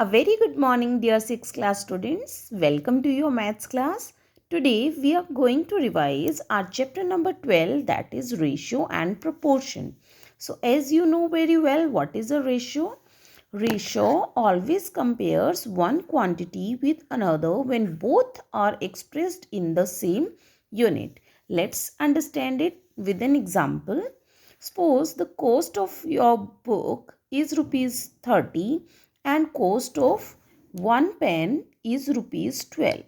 A very good morning, dear 6th class students. Welcome to your maths class. Today we are going to revise our chapter number 12, that is ratio and proportion. So as you know very well, what is a ratio? Ratio always compares one quantity with another when both are expressed in the same unit. Let's understand it with an example. Suppose the cost of your book is rupees 30 and cost of one pen is rupees 12.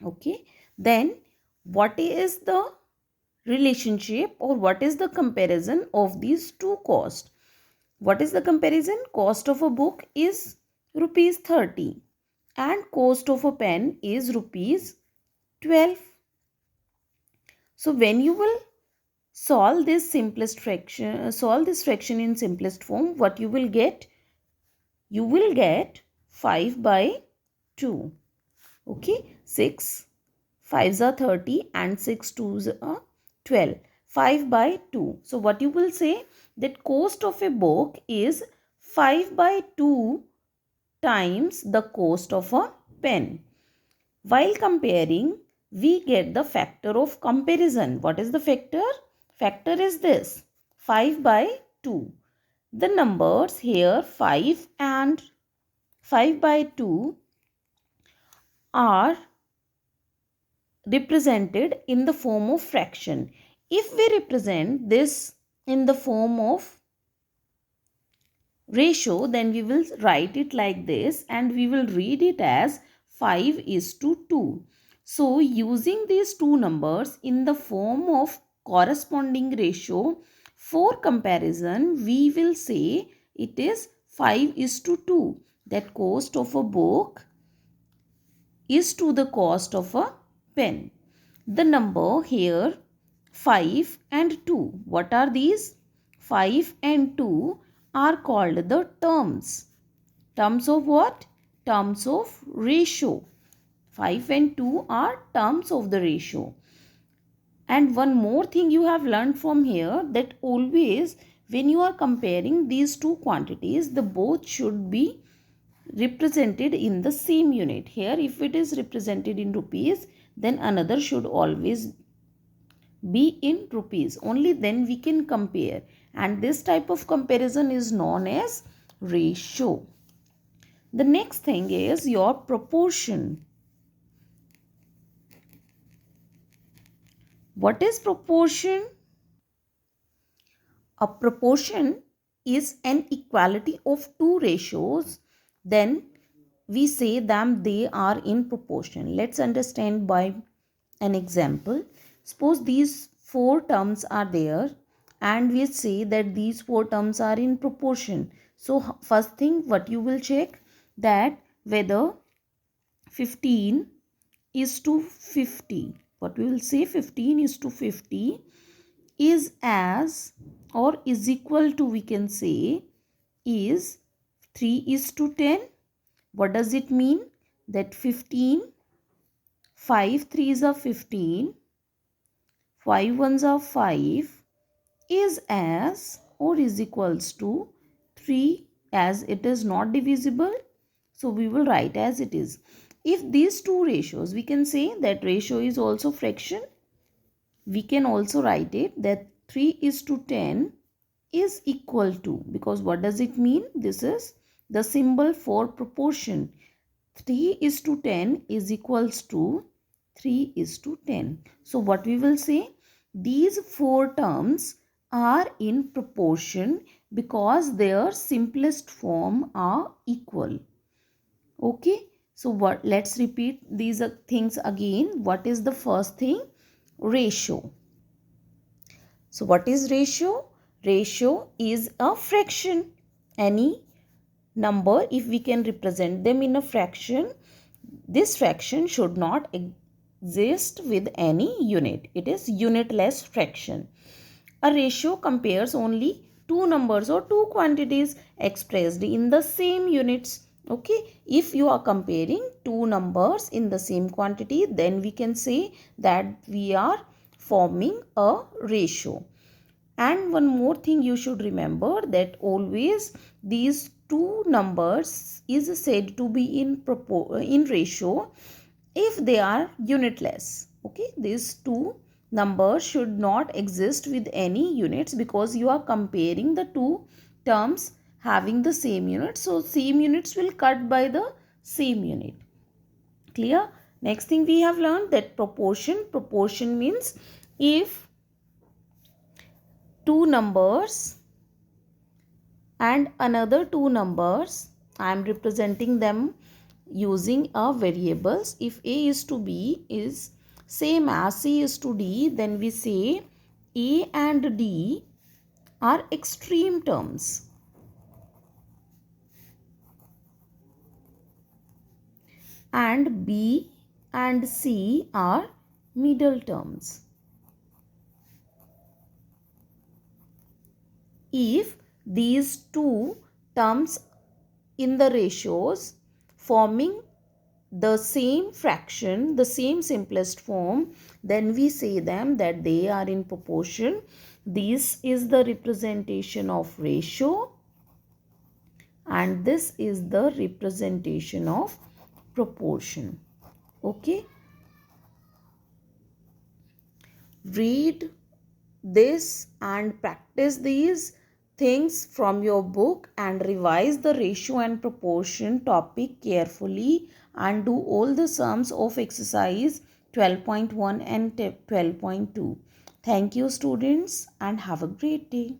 Okay, then what is the relationship or what is the comparison of these two costs? What is the comparison? Cost of a book is rupees 30 and cost of a pen is rupees 12. So when you will solve this fraction in simplest form, what you will get? You will get 5 by 2. Okay, 6 5s are 30 and 6 2s are 12. 5 by 2. So what you will say, that cost of a book is 5 by 2 times the cost of a pen. While comparing, we get the factor of comparison. What is the factor? Factor is this, 5 by 2. The numbers here 5 and 5 by 2 are represented in the form of fraction. If we represent this in the form of ratio, then we will write it like this and we will read it as 5 is to 2. So using these two numbers in the form of corresponding ratio for comparison, we will say it is 5 is to 2. That cost of a book is to the cost of a pen. The number here 5 and 2. What are these? 5 and 2 are called the terms. Terms of what? Terms of ratio. 5 and 2 are terms of the ratio. And one more thing you have learned from here, that always when you are comparing these two quantities, the both should be represented in the same unit. Here if it is represented in rupees, then another should always be in rupees. Only then we can compare, and this type of comparison is known as ratio. The next thing is your proportion. What is proportion? A proportion is an equality of two ratios, then we say them they are in proportion. Let's understand by an example. Suppose these four terms are there and we say that these four terms are in proportion. So first thing what you will check, that whether 15 is to 50. What we will say, 15 is to 50 is as or is equal to, we can say, is 3 is to 10. What does it mean? That 15, 5 3s are 15, 5 1s are 5 is as or is equals to 3, as it is not divisible. So we will write as it is. If these two ratios, we can say that ratio is also fraction. We can also write it that 3 is to 10 is equal to, because what does it mean? This is the symbol for proportion. 3 is to 10 is equals to 3 is to 10. So what we will say? These four terms are in proportion because their simplest form are equal. Okay. So what? Let's repeat these things again. What is the first thing? Ratio. So what is ratio? Ratio is a fraction. Any number, if we can represent them in a fraction, this fraction should not exist with any unit. It is unitless fraction. A ratio compares only two numbers or two quantities expressed in the same units. Okay, if you are comparing two numbers in the same quantity, then we can say that we are forming a ratio. And one more thing you should remember, that always these two numbers is said to be in ratio if they are unitless. Okay, these two numbers should not exist with any units because you are comparing the two terms having the same unit. So same units will cut by the same unit. Clear? Next thing we have learned that proportion means if two numbers and another two numbers, I am representing them using a variables. If A is to B is same as C is to D, then we say A and D are extreme terms. And B and C are middle terms. If these two terms in the ratios forming the same fraction, the same simplest form, then we say them that they are in proportion. This is the representation of ratio and this is the representation of proportion. Okay. Read this and practice these things from your book and revise the ratio and proportion topic carefully and do all the sums of exercise 12.1 and 12.2. Thank you students and have a great day.